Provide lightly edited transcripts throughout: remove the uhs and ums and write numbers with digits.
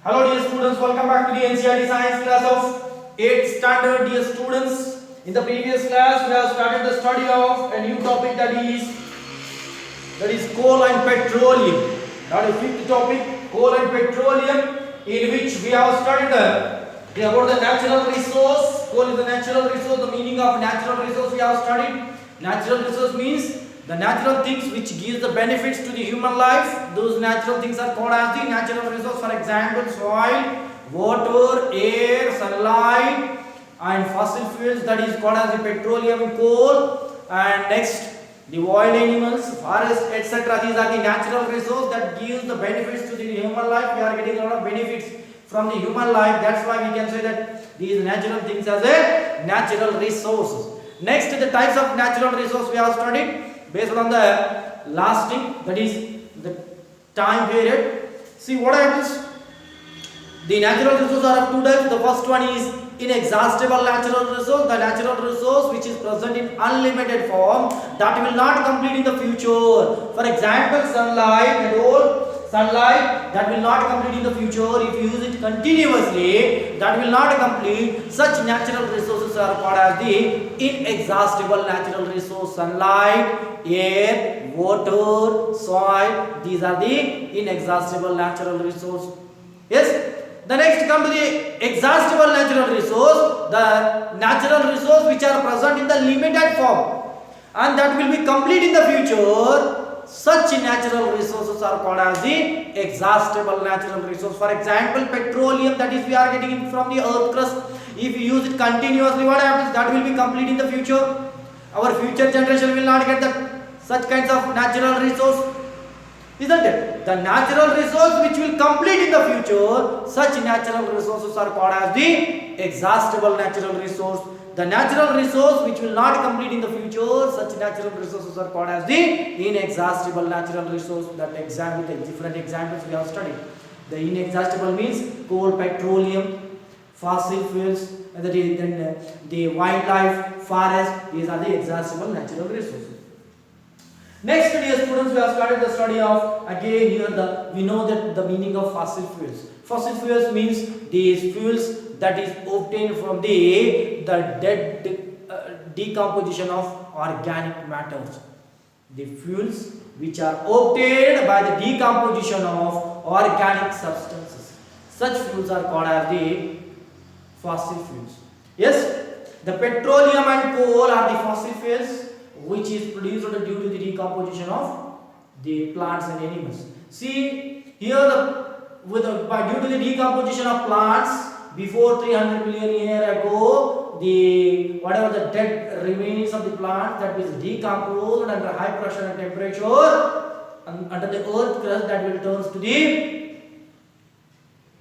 Hello dear students, welcome back to the NCERT science class of 8th standard. Dear students, in the previous class we have started the study of a new topic that is coal and petroleum. That is fifth topic, coal and petroleum, in which we have studied about the natural resource. Coal is the natural resource. The meaning of natural resource we have studied. Natural resource means the natural things which gives the benefits to the human life. Those natural things are called as the natural resource. For example, soil, water, air, sunlight, and fossil fuels, that is called as the petroleum and coal. And next, the wild animals, forest, etc. These are the natural resource that gives the benefits to the human life. We are getting a lot of benefits from the human life. That's why we can say that these natural things as a natural resources. Next, the types of natural resource we have studied based on the lasting, that is the time period. See what happens. The natural resources are of two types. The first one is inexhaustible natural resource, the natural resource which is present in unlimited form, that will not complete in the future. For example, sunlight and all. Sunlight, that will not complete in the future. If you use it continuously, that will not complete. Such natural resources are called as the inexhaustible natural resource. Sunlight, air, water, soil, these are the inexhaustible natural resource. Yes. The next come to the exhaustible natural resource, the natural resource which are present in the limited form and that will be complete in the future. Such natural resources are called as the exhaustible natural resource. For example, petroleum, that is we are getting it from the earth crust. If you use it continuously, what happens? That will be complete in the future. Our future generation will not get such kinds of natural resource. Isn't it? The natural resource which will complete in the future, such natural resources are called as the exhaustible natural resource. The natural resource which will not complete in the future, such natural resources are called as the inexhaustible natural resource. That example, the different examples we have studied. The inexhaustible means coal, petroleum, fossil fuels, and then the wildlife, forest. These are the exhaustible natural resources. Next, dear students, we have started the study of, again here we know that the meaning of fossil fuels. Fossil fuels means these fuels that is obtained from the dead decomposition of organic matters. The fuels which are obtained by the decomposition of organic substances. Such fuels are called as the fossil fuels. Yes, the petroleum and coal are the fossil fuels which is produced due to the decomposition of the plants and animals. See here, due to the decomposition of plants before 300 million years ago, whatever the dead remains of the plant that is decomposed under high pressure and temperature under the earth crust, that will turn to the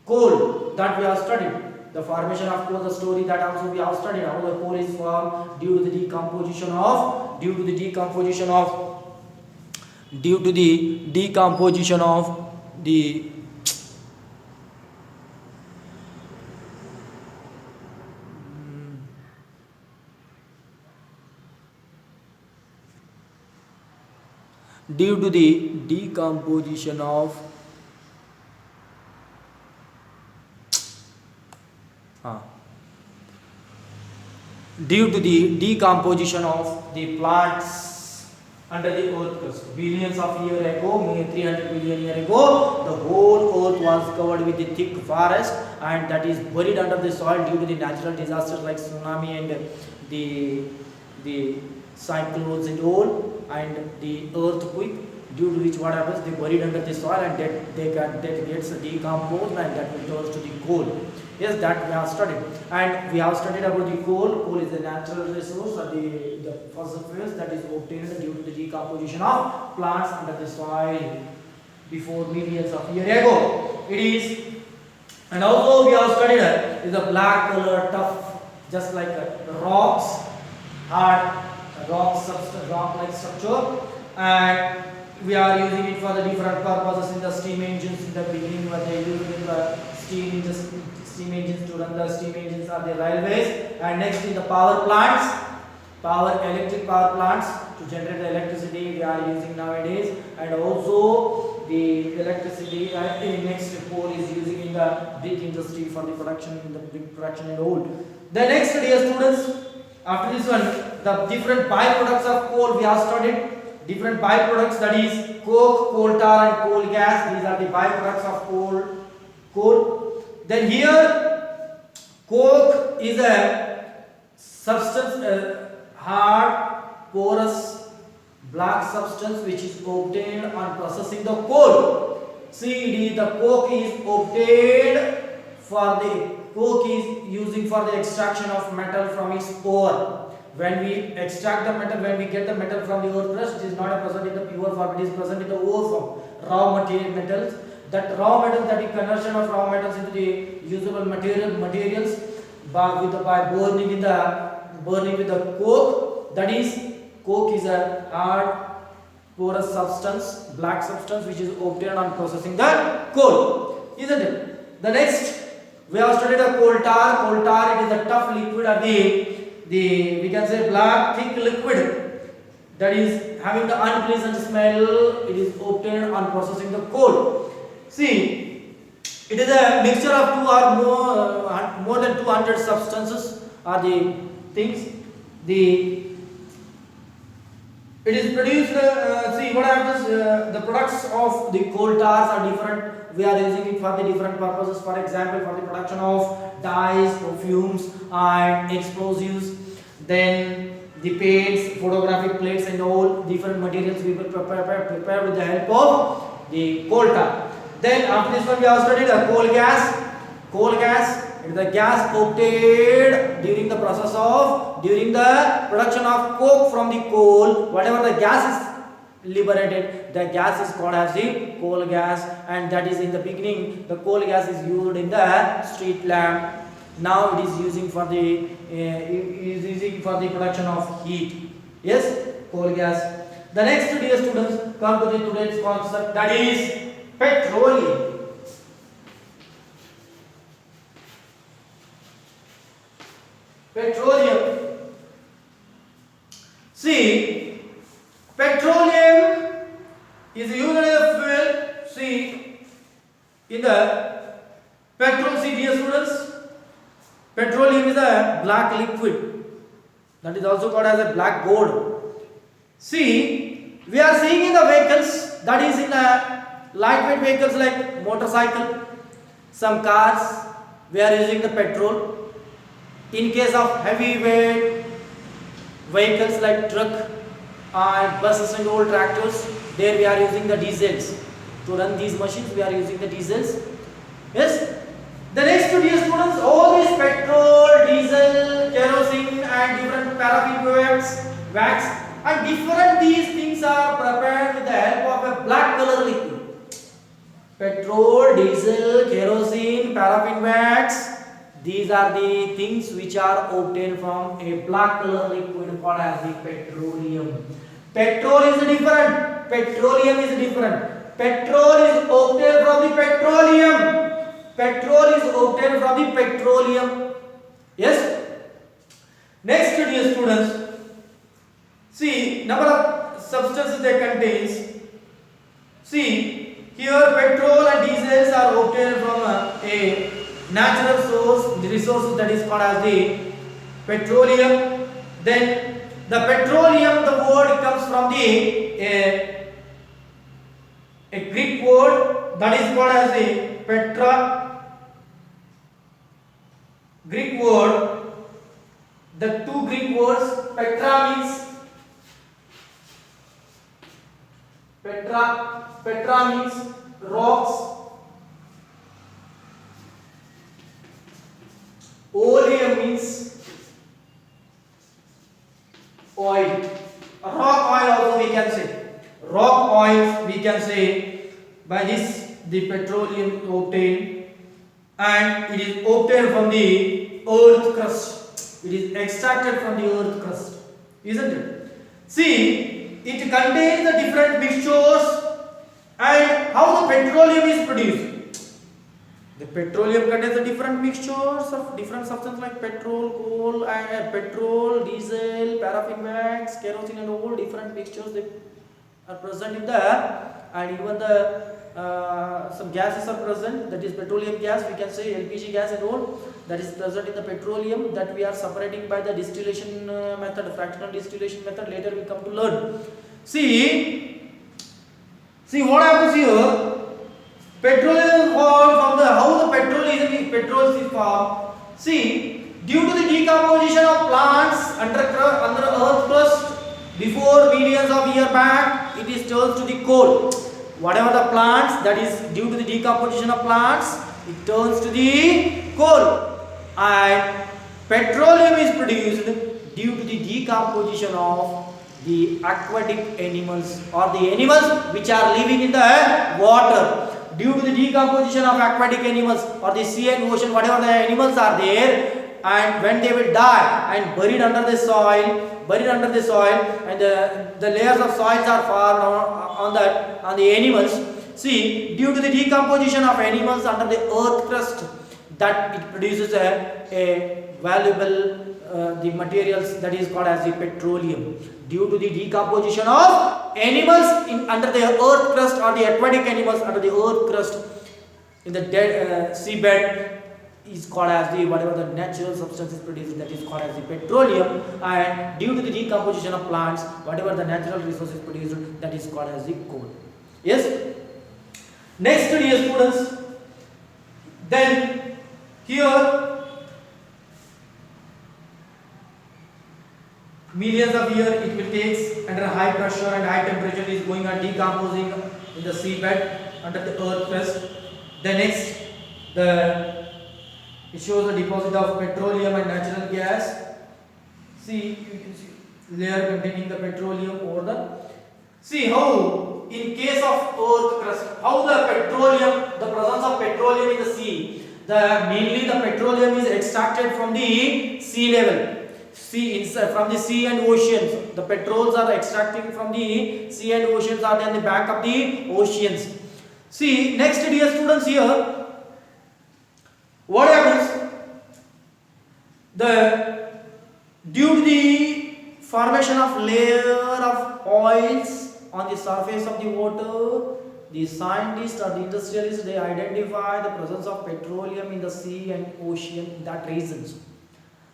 coal that we have studied. The formation of coal, the story that also we have studied, how the coal is formed due to the decomposition of the decomposition of the plants under the earth crust. Billions of years ago, 300 million years ago, the whole earth was covered with the thick forest and that is buried under the soil due to the natural disasters like tsunami and the cyclones and all, and the earthquake, due to which what happens, they buried under the soil and that gets decomposed and that returns to the coal. Yes, that we have studied. And we have studied about the coal. Coal is a natural resource or the fossil fuels that is obtained due to the decomposition of plants under the soil before millions of years ago. It is, and also we have studied is a black color, tough, just like rocks, hard rock-like structure, and we are using it for the different purposes in the steam engines. In the beginning, when they use it in the steam engines to run the steam engines or the railways, and next in the power plants, electric power plants to generate the electricity we are using nowadays, and also the electricity next coal is using in the big industry for the production in the big production and all. The next, dear students, after this one, the different byproducts of coal we have studied. Different byproducts, that is coke, coal tar and coal gas. These are the byproducts of coal. Then here coke is a substance, hard, porous, black substance which is obtained on processing the coal. See, the coke is obtained for the coke is using for the extraction of metal from its ore. When we extract the metal, when we get the metal from the ore crust, it is not present in the pure form, it is present in the ore form, raw metals. That raw metals, that is conversion of raw metals into the usable materials by burning with the coke. That is, coke is a hard porous substance, black substance which is obtained on processing the coal, isn't it? The next, we have studied the coal tar. Coal tar, it is a tough liquid or the we can say black thick liquid that is having the unpleasant smell. It is obtained on processing the coal. See, it is a mixture of two or more than 200 substances are the things. It is produced, see what happens, the products of the coal tars are different. We are using it for the different purposes. For example, for the production of dyes, perfumes and explosives. Then the paints, photographic plates and all different materials we will prepare with the help of the coal tar. Then after this one we have studied the coal gas. Coal gas is the gas obtained during the production of coke from the coal. Whatever the gas is liberated, the gas is called as the coal gas, and that is in the beginning the coal gas is used in the street lamp. Now it is using for the production of heat. Yes, coal gas. The next, dear students, come to the today's concept, that is petroleum. Petroleum. See, petroleum is used as a fuel. See, in the petrol, see dear students, petroleum is a black liquid that is also called as a black gold. See, we are seeing in the vehicles, that is in lightweight vehicles like motorcycle, some cars, we are using the petrol. In case of heavyweight vehicles like truck and buses and old tractors, there we are using the diesels. To run these machines, we are using the diesels. Yes. The next, dear students, all these petrol, diesel, kerosene and different paraffin wax and different these things are prepared with the help of a black color liquid. Petrol, diesel, kerosene, paraffin wax, these are the things which are obtained from a black color liquid called as the petroleum. Petrol is different. Petroleum is different. Petrol is obtained from the petroleum. Petrol is obtained from the petroleum. Yes. Next, dear students, see number of substances they contains. See here, petrol and diesels are obtained from a natural source, the resources that is called as the petroleum. Then the petroleum, the word comes from the a Greek word that is called as the Greek word. The two Greek words, petra means rocks. Oleum means oil. Rock oil also we can say. Rock oil we can say. By this the petroleum obtained, and it is obtained from the earth crust. It is extracted from the earth crust, isn't it? See, it contains the different mixtures and how the petroleum is produced. The petroleum contains the different mixtures of different substances like petrol, coal, petrol, diesel, paraffin wax, kerosene, and all different mixtures that are present in there. And even some gases are present, that is petroleum gas, we can say LPG gas and all, that is present in the petroleum, that we are separating by the distillation method, fractional distillation method. Later we come to learn. See what happens here. Petroleum is formed from the, how the petrol is formed. See, due to the decomposition of plants under earth crust before millions of years back, it is turned to the coal. Whatever the plants, that is due to the decomposition of plants, it turns to the coal. And petroleum is produced due to the decomposition of the aquatic animals, or the animals which are living in the water. Due to the decomposition of aquatic animals or the sea and ocean, whatever the animals are there, and when they will die and buried under the soil, and the layers of soils are formed on the animals. See, due to the decomposition of animals under the earth crust, that it produces a valuable the materials that is called as the petroleum. Due to the decomposition of animals under the earth crust, or the aquatic animals under the earth crust in the dead seabed, is called as the, whatever the natural substance is produced, that is called as the petroleum. And due to the decomposition of plants, whatever the natural resources produced, that is called as the coal. Yes. Next, dear students, then here millions of years it will take under high pressure and high temperature, is going on decomposing in the seabed under the earth crust. Then next, it shows the deposit of petroleum and natural gas. See, you can see layer containing the petroleum over the. See how in case of earth crust, how the presence of petroleum in the sea, mainly the petroleum is extracted from the sea level. From the sea and oceans, the petrols are extracting from the sea and oceans, are in the back of the oceans. See, next, dear students, here what happens, due to the formation of layer of oils on the surface of the water, the scientists or the industrialists, they identify the presence of petroleum in the sea and ocean in that regions.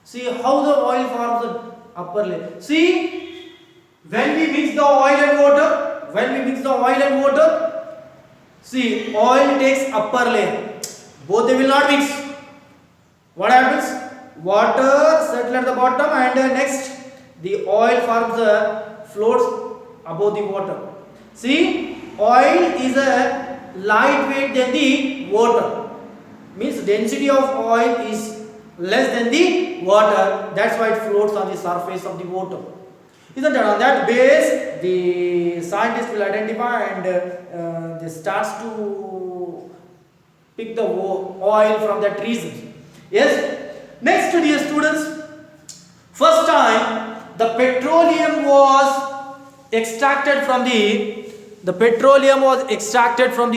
See how the oil forms the upper layer. See, when we mix the oil and water, see, oil takes upper layer. Both they will not mix. What happens? Water settle at the bottom, and next the oil forms floats above the water. See, oil is a lightweight than the water. Means density of oil is less than the water, that's why it floats on the surface of the water. Isn't it? On that base, the scientists will identify, and they starts to pick the oil from that region. Yes. Next, dear students, first time the petroleum was extracted from the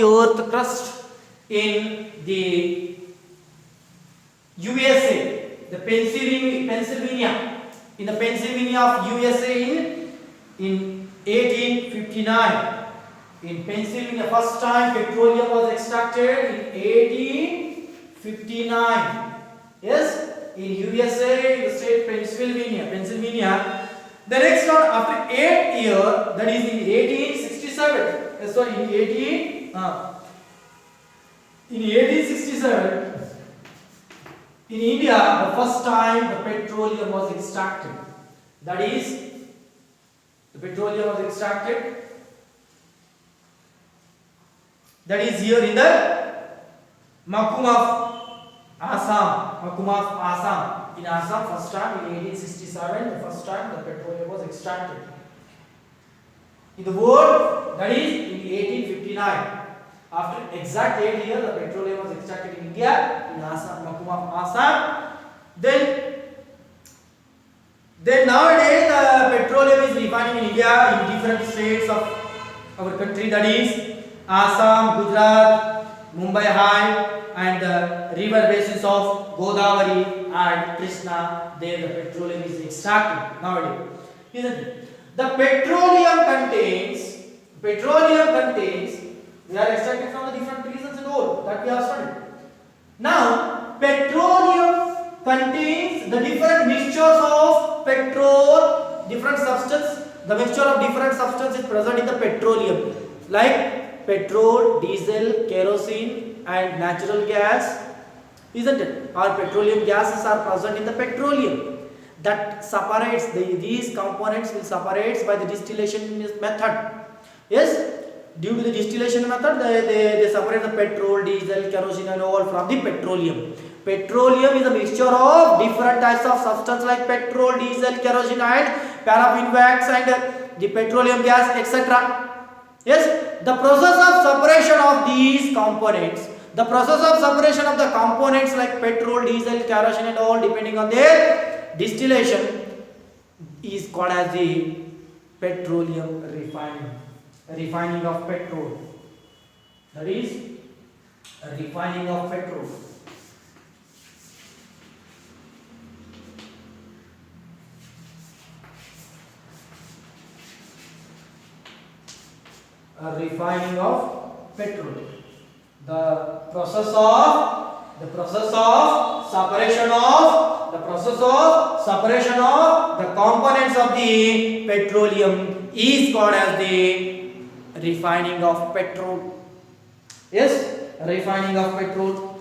earth crust in the USA, the Pennsylvania, in the Pennsylvania of USA in 1859. In Pennsylvania, first time petroleum was extracted in 1859. Yes, in USA, the state Pennsylvania. The next one, after 8 years, that is in 1867. Sorry, in 1867. In India, the first time the petroleum was extracted. That is, the petroleum was extracted. That is here in the Makum of Assam. In Assam, first time in 1867, the first time the petroleum was extracted. In the world, that is in 1859. After exact 8 years, the petroleum was extracted in India, in Assam, Makum of Assam. Then nowadays the petroleum is refining in India in different states of our country, that is Assam, Gujarat, Mumbai High, and the river basins of Godavari and Krishna. There the petroleum is extracted nowadays. Isn't it? The petroleum contains We are extracted from the different reasons and all that we have studied. Now, petroleum contains the different mixtures of petrol, different substance. The mixture of different substance is present in the petroleum, like petrol, diesel, kerosene, and natural gas, isn't it? Our petroleum gases are present in the petroleum. That separates these components will separate by the distillation method. Yes. Due to the distillation method, they separate the petrol, diesel, kerosene and all from the petroleum. Petroleum is a mixture of different types of substance like petrol, diesel, kerosene and paraffin wax and the petroleum gas, etc. Yes, the process of separation of these components, the process of separation of the components like petrol, diesel, kerosene and all depending on their distillation is called as the petroleum refining of petrol. That is refining of petrol. Refining of petrol. The process of separation of the components of the petroleum is called as the refining of petrol. Yes, refining of petrol.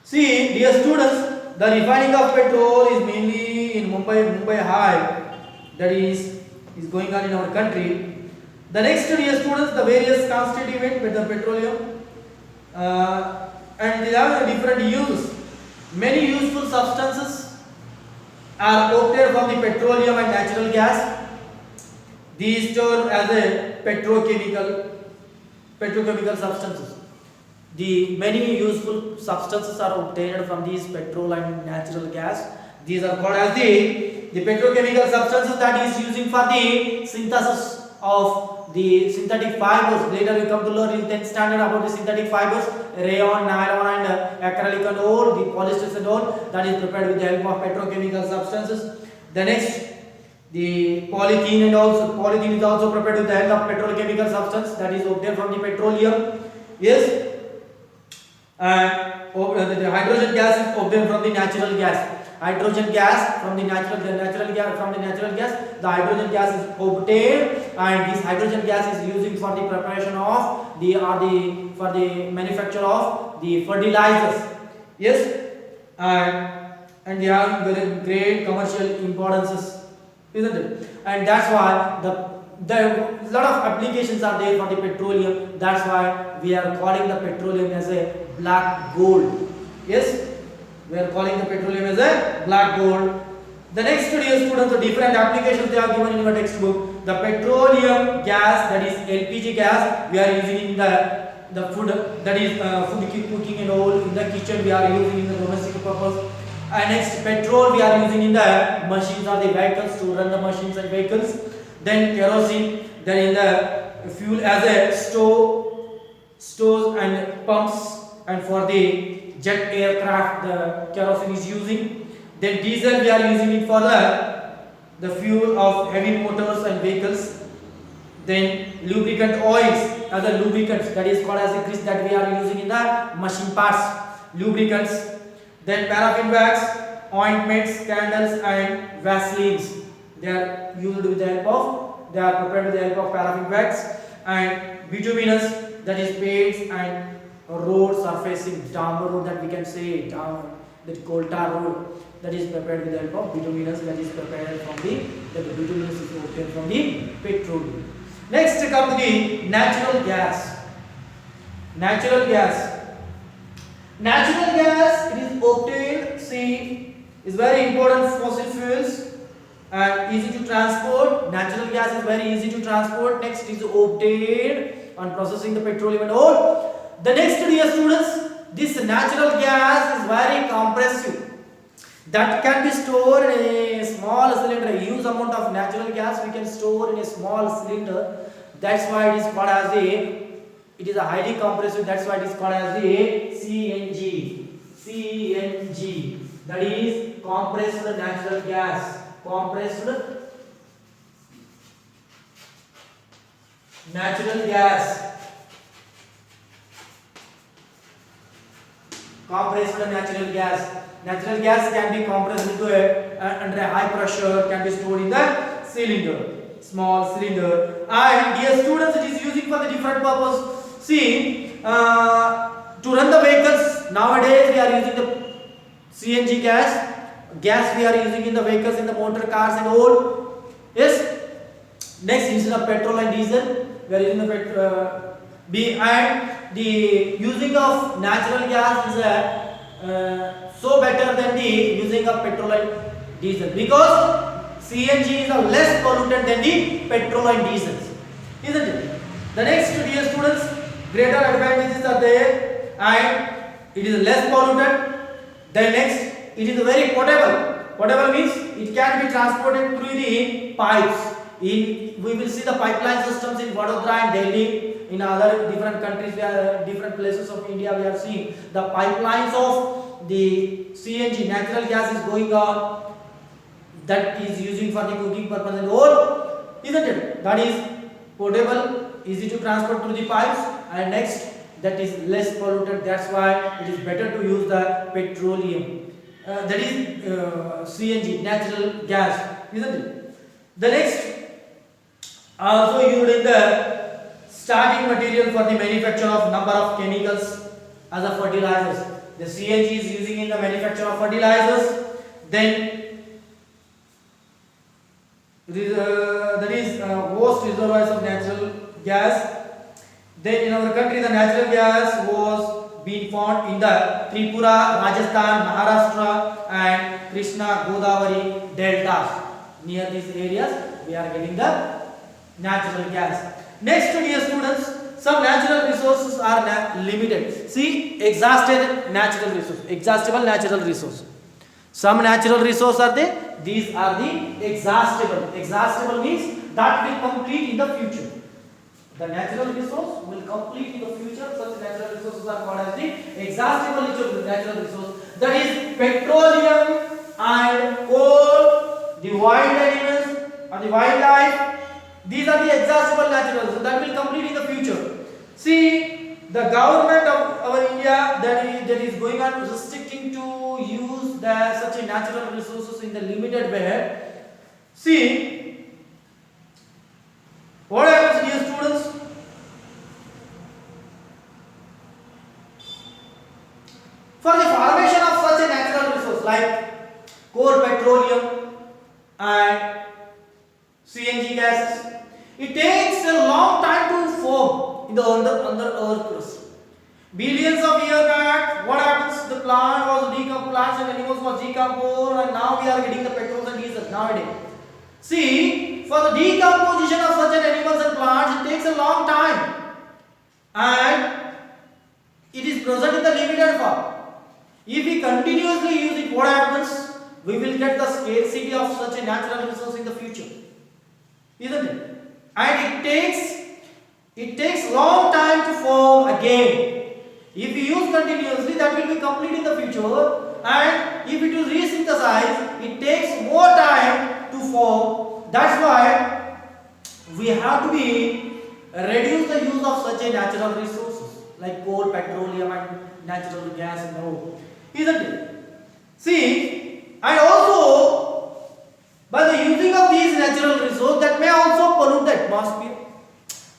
See, dear students, the refining of petrol is mainly in Mumbai High, that is going on in our country. The next, dear students, the various constituent with the petroleum and they have different uses. Many useful substances are obtained from the petroleum and natural gas. These termed as a petrochemical substances. The many useful substances are obtained from these petrol and natural gas. These are called as the petrochemical substances that is using for the synthesis of the synthetic fibers. Later we come to learn in 10th standard about the synthetic fibers, rayon, nylon and acrylic and all, the polyesters and all, that is prepared with the help of petrochemical substances. The next, the polythene is also prepared with the help of petrochemical substance that is obtained from the petroleum. Yes, and the hydrogen gas is obtained from the natural gas. Hydrogen gas from the natural gas. The hydrogen gas is obtained, and this hydrogen gas is using for the preparation of for the manufacture of the fertilizers. Yes, and they have very great commercial importances, isn't it? And that's why the lot of applications are there for the petroleum. That's why we are calling the petroleum as a black gold. Yes, we are calling the petroleum as a black gold. The next, dear students, the different applications they are given in your textbook. The petroleum gas, that is LPG gas, we are using in the food, that is food cooking and all in the kitchen. We are using in the domestic purpose. And next, petrol we are using in the machines or the vehicles to run the machines and vehicles. Then kerosene, then in the fuel as a stores and pumps, and for the jet aircraft the kerosene is using. Then diesel we are using it for the fuel of heavy motors and vehicles. Then lubricant oils as a lubricants, that is called as a grease that we are using in the machine parts, lubricants. Then paraffin wax, ointments, candles and vaselines, they are used with the help of, they are prepared with the help of paraffin wax. And bituminous, that is paints and road surfacing, downward road that we can say, that coal tar road, that is prepared with the help of bituminous, that is prepared from the bituminous is obtained from the petroleum. Next come to the natural gas. Natural gas, it is obtained, see, is very important fossil fuels and easy to transport. Natural gas is very easy to transport. Next is obtained on processing the petroleum and all. The next, dear students, this natural gas is very compressive, that can be stored in a small cylinder. A huge amount of natural gas we can store in a small cylinder. That's why it is called as it is a highly compressive. That's why it is called as the CNG. That is compressed natural gas. Compressed natural gas. compressed natural gas. Natural gas can be compressed into under a high pressure, can be stored in the cylinder, small cylinder. And dear students, it is using for the different purpose. See, to run the vehicles nowadays we are using the CNG gas. Gas we are using in the vehicles, in the motor cars and all. Yes. Next, instead of petrol and diesel, we are using the and the using of natural gas is so better than the using of petrol and diesel, because CNG is a less pollutant than the petrol and diesels, isn't it? The next, dear students, greater advantages are there, and it is less pollutant. Then next, it is very portable. Portable means it can be transported through the pipes. We will see the pipeline systems in Vadodara and Delhi. In other different countries, different places of India, we are seeing the pipelines of the CNG, natural gas, is going on. That is using for the cooking purpose and all, isn't it? That is portable, easy to transport through the pipes, and next, that is less polluted. That's why it is better to use the petroleum. That is CNG, natural gas, isn't it? The next, also used in the starting material for the manufacture of number of chemicals as a fertilizers. The CNG is using in the manufacture of fertilizers. Then that is vast reservoirs of natural gas. Then in our country, the natural gas was being found in the Tripura, Rajasthan, Maharashtra and Krishna Godavari deltas. Near these areas, we are getting the natural gas. Next, dear students, some natural resources are limited. See, exhausted natural resource, exhaustible natural resource. Some natural resources are there. These are the exhaustible. Exhaustible means that will complete in the future. The natural resource will complete in the future. Such natural resources are called as the exhaustible natural resource. That is petroleum and coal, the wild animals or the wildlife. These are the exhaustible natural resources that will complete in the future. See, the government of our India that is going on restricting to use such a natural resources in the limited way. See, what happens, dear students? For the formation of such a natural resource like coal, petroleum and CNG gases, it takes a long time to form in the under earth crust. Billions of years back, what happens? The plant was decomposed, plants and animals was decomposed, and now we are getting the petrols and diesels nowadays. See, for the decomposition of such animals and plants, it takes a long time, and it is present in the limited form. If we continuously use it, what happens? We will get the scarcity of such a natural resource in the future, isn't it? And it takes long time to form again. If we use continuously, that will be complete in the future, and if it is resynthesized, it takes more time to form. That's why we have to reduce the use of such a natural resources like coal, petroleum and natural gas and all, isn't it? See, and also by the using of these natural resources, that may also pollute the atmosphere.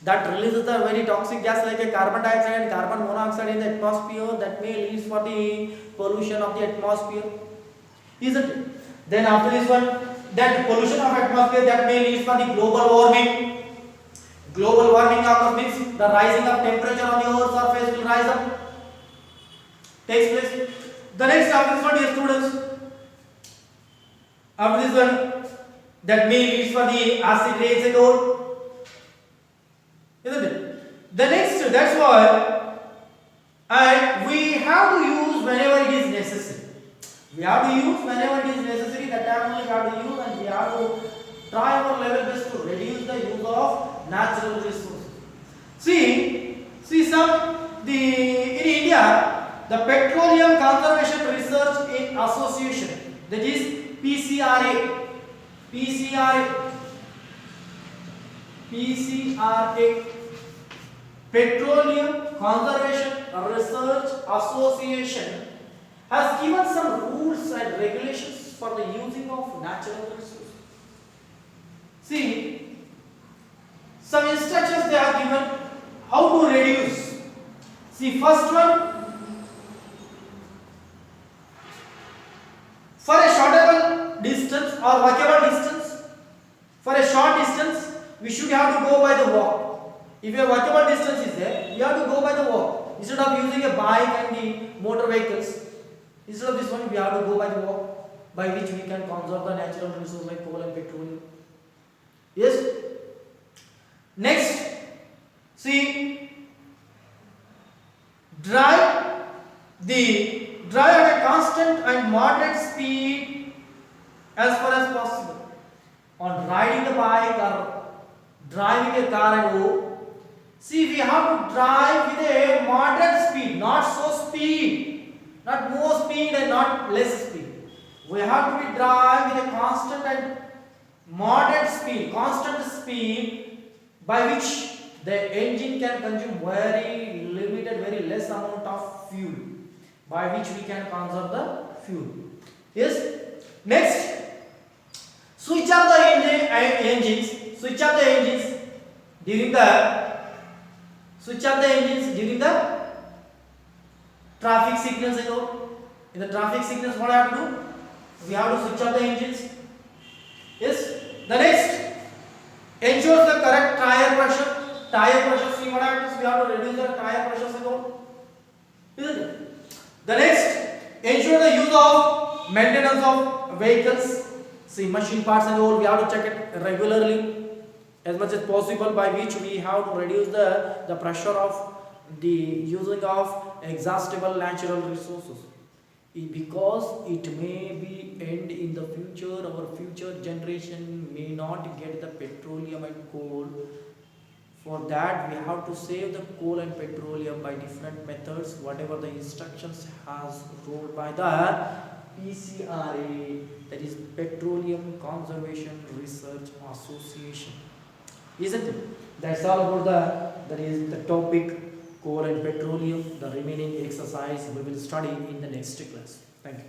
That releases the very toxic gas like a carbon dioxide and carbon monoxide in the atmosphere, that may lead for the pollution of the atmosphere, isn't it? Then after this one, that pollution of atmosphere, that may lead for the global warming. Global warming means the rising of temperature on the earth's surface will rise up, takes place. The next after this one, dear students, after this one, that may lead for the acid rains and all, isn't it? The next, that's why, and we have to use whenever it is necessary. We have to use whenever it is necessary. That time only we have to use, and we have to try our level best to reduce the use of natural resources. See in India, the Petroleum Conservation Research in Association, that is PCRA, Petroleum Conservation Research Association has given some rules and regulations for the using of natural resources. See, some instructions they are given how to reduce. See, first one, for a shortable distance or walkable distance, for a short distance, we should have to go by the walk. If a walkable distance is there, we have to go by the walk. Instead of using a bike and the motor vehicles, instead of this one, we have to go by the walk, by which we can conserve the natural resources like coal and petroleum. Yes. Next, see, drive at a constant and moderate speed as far as possible. On riding the bike or driving a car and all, see, we have to drive with a moderate speed, not so speed, not more speed and not less speed. We have to be drive with a constant and moderate speed, constant speed, by which the engine can consume very limited, very less amount of fuel, by which we can conserve the fuel. Yes. Next, switch off the engines during the traffic signals and all. In the traffic signals, what I have to do? We have to switch off the engines. Yes. The next, ensures the correct tire pressure. Tire pressure, see what happens? We have to reduce the tire pressures and all. Isn't it? The next, ensure the use of maintenance of vehicles. See, machine parts and all, we have to check it regularly as much as possible, by which we have to reduce the pressure of the using of exhaustible natural resources. Because it may be end in the future, our future generation may not get the petroleum and coal. For that, we have to save the coal and petroleum by different methods, whatever the instructions has ruled by the PCRA, that is Petroleum Conservation Research Association. Isn't it? That's all about that is the topic coal and petroleum. The remaining exercise we will study in the next class. Thank you.